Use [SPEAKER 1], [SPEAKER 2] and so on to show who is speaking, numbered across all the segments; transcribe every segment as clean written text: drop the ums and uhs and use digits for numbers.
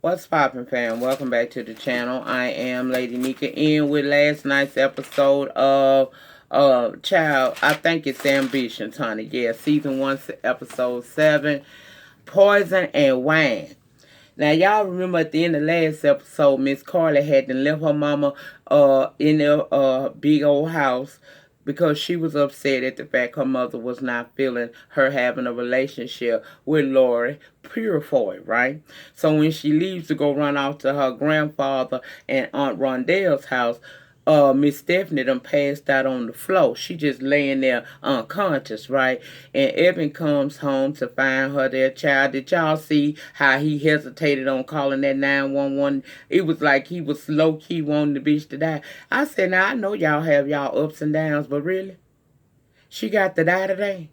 [SPEAKER 1] What's poppin', fam? Welcome back to the channel. I am Lady Nyca in with last night's episode of Child, I think it's Ambitions, honey. Yeah, season 1, episode 7, Poison and Wine. Now, y'all remember at the end of last episode, Miss Carly had to left her mama in their big old house because she was upset at the fact her mother was not feeling her having a relationship with Lori Purefoy, right? So when she leaves to go run off to her grandfather and Aunt Rondell's house, Miss Stephanie done passed out on the floor. She just laying there unconscious, right? And Evan comes home to find her there. Child, did y'all see how he hesitated on calling that 911? It was like he was low-key wanting the bitch to die. I said, now I know y'all have y'all ups and downs, but really? She got to die today?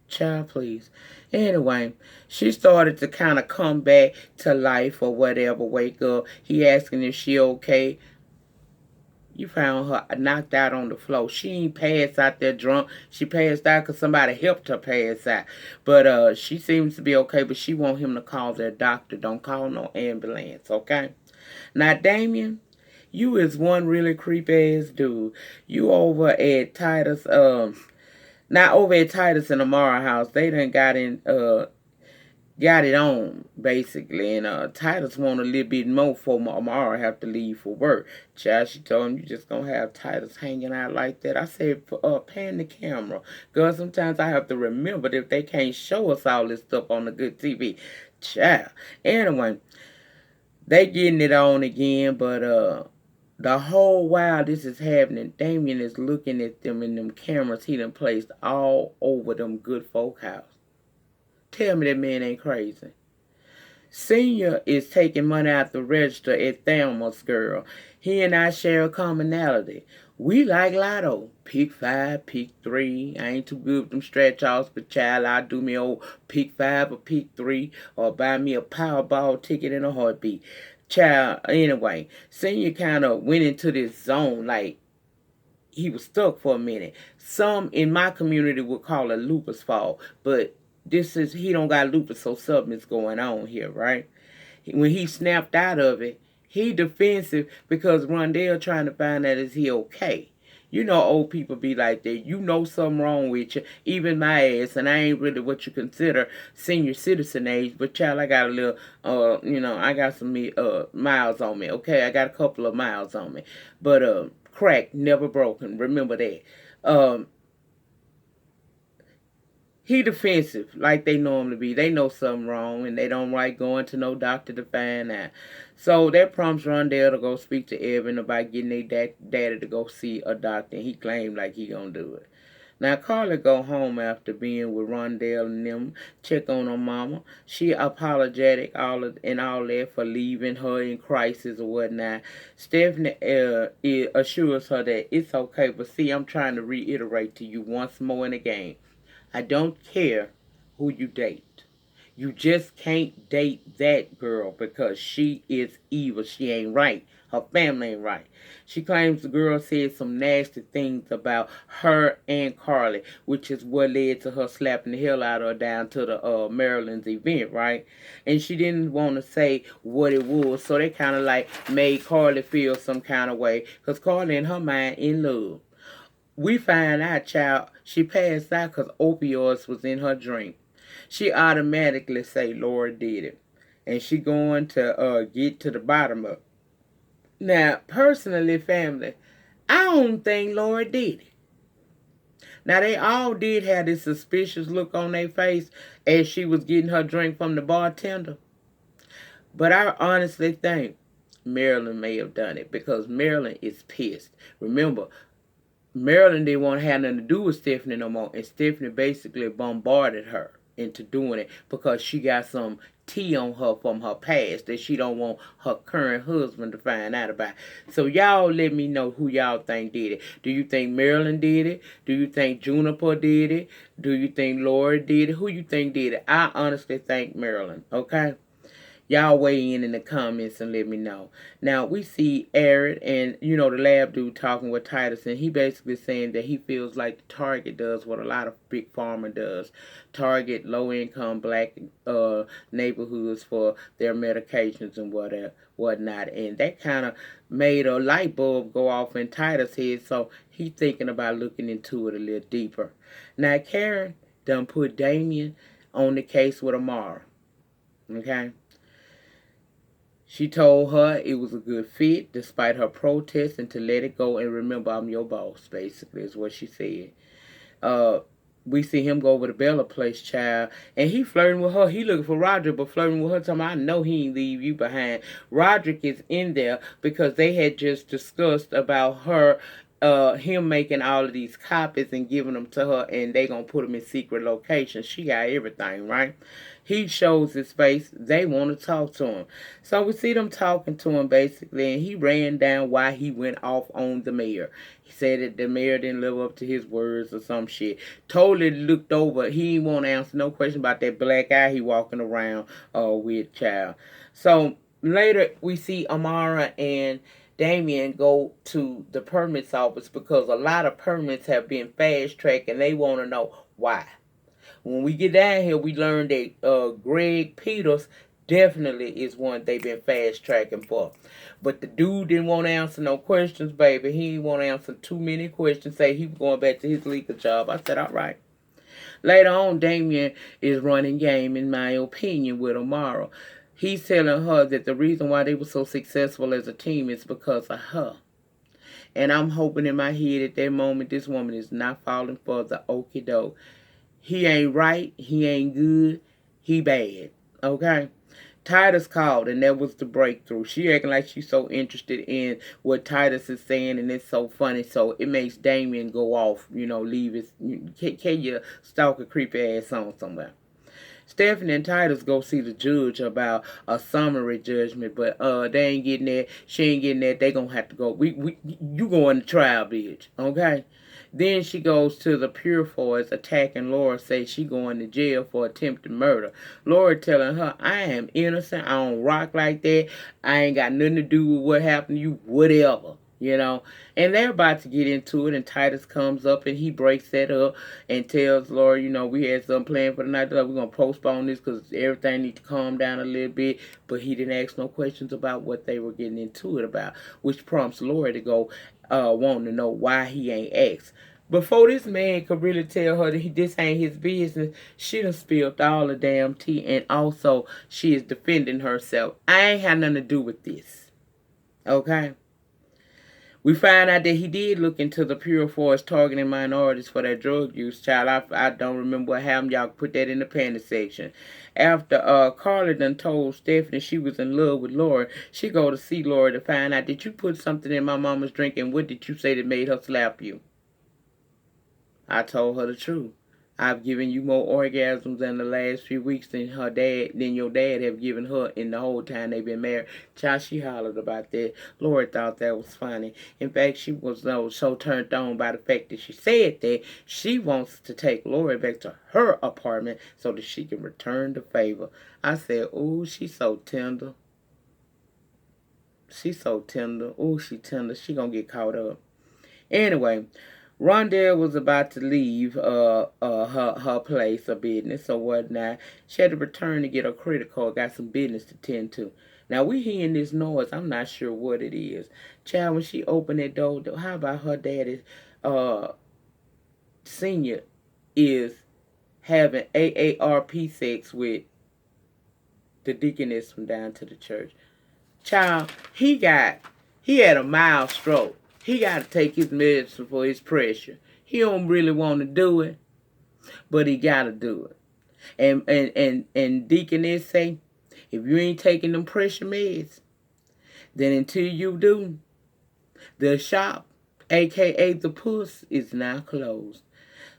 [SPEAKER 1] Child, please. Anyway, she started to kind of come back to life or whatever, wake up. He asking if she okay. You found her knocked out on the floor. She ain't passed out there drunk. She passed out because somebody helped her pass out. But she seems to be okay, but she want him to call their doctor. Don't call no ambulance, okay? Now, Damien, you is one really creepy-ass dude. You over at Titus, not over at Titus and Amara house. They done got it on, basically. And Titus want a little bit more for Amara have to leave for work. Child, she told him, you just gonna have Titus hanging out like that. I said, pan the camera. Girl, sometimes I have to remember that if they can't show us all this stuff on the good TV. Child. Anyway, they getting it on again, but the whole while this is happening, Damien is looking at them in them cameras he done placed all over them good folk house. Tell me that man ain't crazy. Senior is taking money out the register at Thelma's, girl. He and I share a commonality. We like lotto. Pick 5, pick 3. I ain't too good with them stretch-offs, but child, I'll do me old pick 5 or pick 3 or buy me a Powerball ticket in a heartbeat. Child, anyway, Senior kind of went into this zone like he was stuck for a minute. Some in my community would call it lupus fall, but he don't got lupus, so something's going on here, right? When he snapped out of it, he defensive because Rondell trying to find out is he okay. You know old people be like that. You know something wrong with you. Even my ass, and I ain't really what you consider senior citizen age, but child, I got a little, I got some miles on me, okay? I got a couple of miles on me. But crack, never broken. Remember that. He defensive, like they normally be. They know something wrong, and they don't like going to no doctor to find out. So that prompts Rondell to go speak to Evan about getting their daddy to go see a doctor, and he claimed like he gonna do it. Now, Carly go home after being with Rondell and them, check on her mama. She apologetic all that for leaving her in crisis or whatnot. Stephanie assures her that it's okay, but see, I'm trying to reiterate to you once more in the game. I don't care who you date. You just can't date that girl because she is evil. She ain't right. Her family ain't right. She claims the girl said some nasty things about her and Carly, which is what led to her slapping the hell out of her down to the Maryland's event, right? And she didn't want to say what it was, so they kind of like made Carly feel some kind of way because Carly in her mind in love. We find out, child, she passed out because opioids was in her drink. She automatically say Laura did it. And she going to get to the bottom of it. Now, personally, family, I don't think Laura did it. Now, they all did have this suspicious look on their face as she was getting her drink from the bartender. But I honestly think Marilyn may have done it because Marilyn is pissed. Remember, Marilyn didn't want to have nothing to do with Stephanie no more, and Stephanie basically bombarded her into doing it because she got some tea on her from her past that she don't want her current husband to find out about. So y'all let me know who y'all think did it. Do you think Marilyn did it? Do you think Juniper did it? Do you think Laura did it? Who you think did it? I honestly think Marilyn, okay? Y'all weigh in the comments and let me know. Now, we see Aaron and, the lab dude talking with Titus, and he basically saying that he feels like the Target does what a lot of big pharma does. Target low-income black neighborhoods for their medications and whatnot. And that kind of made a light bulb go off in Titus' head, so he's thinking about looking into it a little deeper. Now, Karen done put Damien on the case with Amara. Okay? She told her it was a good fit despite her protest and to let it go and remember I'm your boss, basically, is what she said. Uh, we see him go over to Bella place, child, and he flirting with her. He looking for Roderick, but flirting with her, talking about, I know he ain't leave you behind. Roderick is in there because they had just discussed about him making all of these copies and giving them to her, and they gonna put them in secret locations. She got everything, right? He shows his face. They want to talk to him. So we see them talking to him, basically, and he ran down why he went off on the mayor. He said that the mayor didn't live up to his words or some shit. Totally looked over. He didn't want to answer no question about that black eye he walking around with, child. So later we see Amara and Damien go to the permits office because a lot of permits have been fast-tracked and they want to know why. When we get down here, we learned that Greg Peters definitely is one they've been fast-tracking for. But the dude didn't want to answer no questions, baby. He didn't want to answer too many questions, say he was going back to his legal job. I said, all right. Later on, Damien is running game, in my opinion, with Amara. He's telling her that the reason why they were so successful as a team is because of her. And I'm hoping in my head at that moment this woman is not falling for the okie doke. He ain't right. He ain't good. He bad. Okay? Titus called, and that was the breakthrough. She acting like she's so interested in what Titus is saying, and it's so funny. So it makes Damien go off, leave his... Can you stalk a creepy ass on somewhere? Stephanie and Titus go see the judge about a summary judgment, but they ain't getting that. She ain't getting that. They gonna have to go. You going to trial, bitch. Okay? Then she goes to the Purifoys attacking Laura, say she going to jail for attempted murder. Laura telling her, I am innocent. I don't rock like that. I ain't got nothing to do with what happened to you, whatever. And they're about to get into it, and Titus comes up and he breaks that up and tells Laura, we had something planned for the night. We're going to postpone this because everything needs to calm down a little bit. But he didn't ask no questions about what they were getting into it about, which prompts Laura to go wanting to know why he ain't asked. Before this man could really tell her that this ain't his business, she done spilled all the damn tea, and also she is defending herself. I ain't had nothing to do with this. Okay? We find out that he did look into the Purifoys targeting minorities for their drug use, child. I don't remember what happened. Y'all put that in the panic section. After Carla done told Stephanie she was in love with Laura, she go to see Laura to find out, did you put something in my mama's drink, and what did you say that made her slap you? I told her the truth. I've given you more orgasms in the last few weeks than your dad have given her in the whole time they've been married. Child, she hollered about that. Laura thought that was funny. In fact, she was so turned on by the fact that she said that she wants to take Laura back to her apartment so that she can return the favor. I said, ooh, she's so tender. She's so tender. Ooh, she tender. She gonna get caught up. Anyway, Rondell was about to leave her place of business or whatnot. She had to return to get her credit card, got some business to tend to. Now, we hearing this noise. I'm not sure what it is. Child, when she opened that door, how about her daddy, senior, is having AARP sex with the deaconess from down to the church. Child, he had a mild stroke. He got to take his medicine for his pressure. He don't really want to do it, but he got to do it. And deaconess say, if you ain't taking them pressure meds, then until you do, the shop, a.k.a. the puss, is now closed.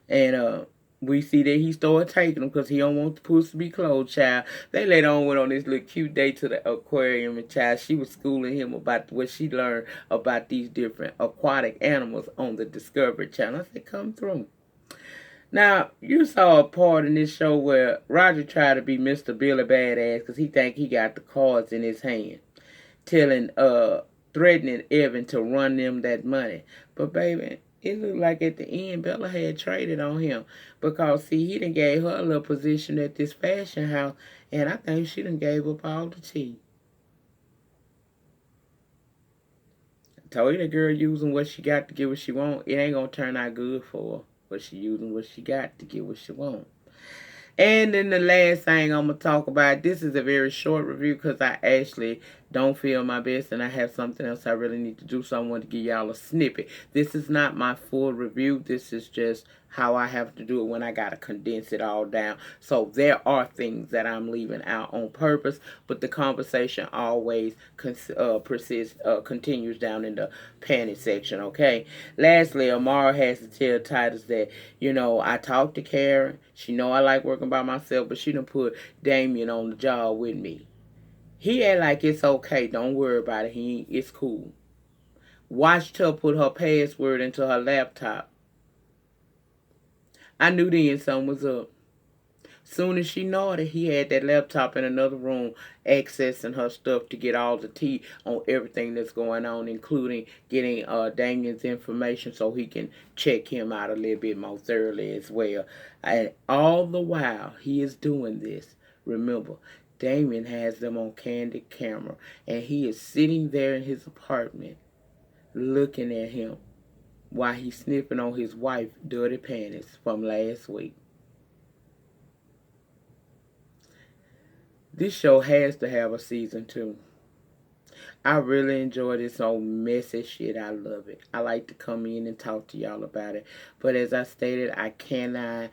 [SPEAKER 1] And we see that he started taking them because he don't want the puss to be closed, child. They later on went on this little cute day to the aquarium, and child, she was schooling him about what she learned about these different aquatic animals on the Discovery Channel. I said, come through. Now, you saw a part in this show where Roger tried to be Mr. Billy Badass because he think he got the cards in his hand, telling, threatening Evan to run them that money. But baby, it looked like at the end Bella had traded on him because see he done gave her a little position at this fashion house, and I think she done gave up all the tea. Told you the girl using what she got to get what she want. It ain't gonna turn out good for her. But she using what she got to get what she want. And then the last thing I'm going to talk about, this is a very short review because I actually don't feel my best and I have something else I really need to do. So I want to give y'all a snippet. This is not my full review. This is just how I have to do it when I got to condense it all down. So there are things that I'm leaving out on purpose, but the conversation always continues down in the panty section, okay? Lastly, Amara has to tell Titus that, I talked to Karen. She know I like working by myself, but she done put Damien on the job with me. He act like it's okay. Don't worry about it. It's cool. Watched her put her password into her laptop. I knew then something was up. Soon as she nodded, he had that laptop in another room accessing her stuff to get all the tea on everything that's going on, including getting Damien's information so he can check him out a little bit more thoroughly as well. And all the while he is doing this, remember, Damien has them on candid camera, and he is sitting there in his apartment looking at him while he's sniffing on his wife's dirty panties from last week. This show has to have a season 2. I really enjoy this old messy shit. I love it. I like to come in and talk to y'all about it. But as I stated, I cannot,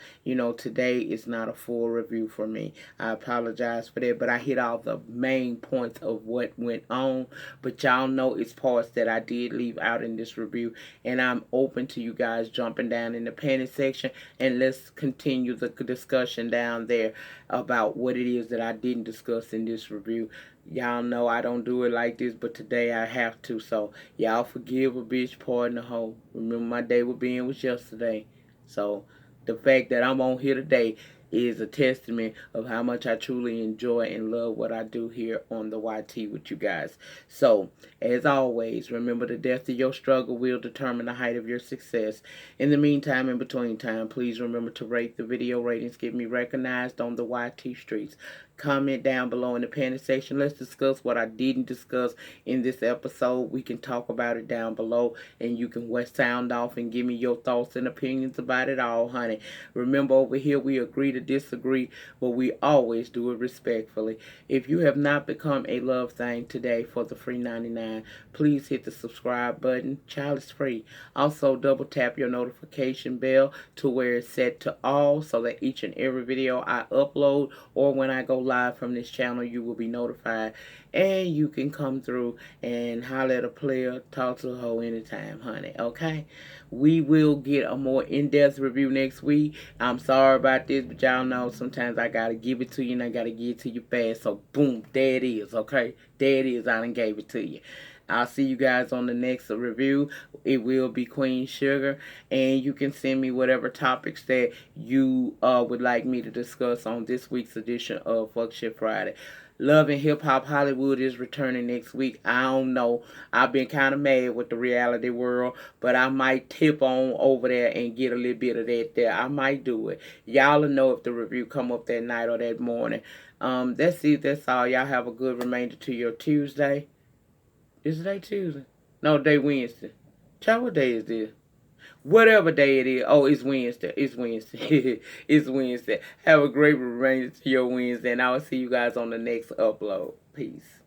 [SPEAKER 1] today is not a full review for me. I apologize for that, but I hit all the main points of what went on. But y'all know it's parts that I did leave out in this review. And I'm open to you guys jumping down in the panty section. And let's continue the discussion down there about what it is that I didn't discuss in this review. Y'all know I don't do it like this, but today I have to. So y'all forgive a bitch, pardon the hoe. Remember my day with being was yesterday. So the fact that I'm on here today is a testament of how much I truly enjoy and love what I do here on the YT with you guys. So, as always, remember the depth of your struggle will determine the height of your success. In the meantime, in between time, please remember to rate the video. Ratings get me recognized on the YT streets. Comment down below in the panty section. Let's discuss what I didn't discuss in this episode. We can talk about it down below, and you can sound off and give me your thoughts and opinions about it all, honey. Remember, over here we agree to disagree, but we always do it respectfully. If you have not become a love thing today for the free 99, please hit the subscribe button. Child is free. Also, double tap your notification bell to where it's set to all so that each and every video I upload or when I go live from this channel, you will be notified, and you can come through and holler at a player, talk to a hoe anytime, honey. Okay, we will get a more in-depth review next week. I'm sorry about this, but y'all know sometimes I gotta give it to you and I gotta give it to you fast. So boom, there it is. Okay, there it is. I done gave it to you. I'll see you guys on the next review. It will be Queen Sugar. And you can send me whatever topics that you would like me to discuss on this week's edition of Fuck Shit Friday. Love and Hip Hop Hollywood is returning next week. I don't know. I've been kind of mad with the reality world, but I might tip on over there and get a little bit of that there. I might do it. Y'all will know if the review come up that night or that morning. That's it. That's all. Y'all have a good remainder to your Tuesday. Is it day Tuesday? No, day Wednesday. Child, what day is this? Whatever day it is. Oh, it's Wednesday. It's Wednesday. It's Wednesday. Have a great remainder to your Wednesday, and I will see you guys on the next upload. Peace.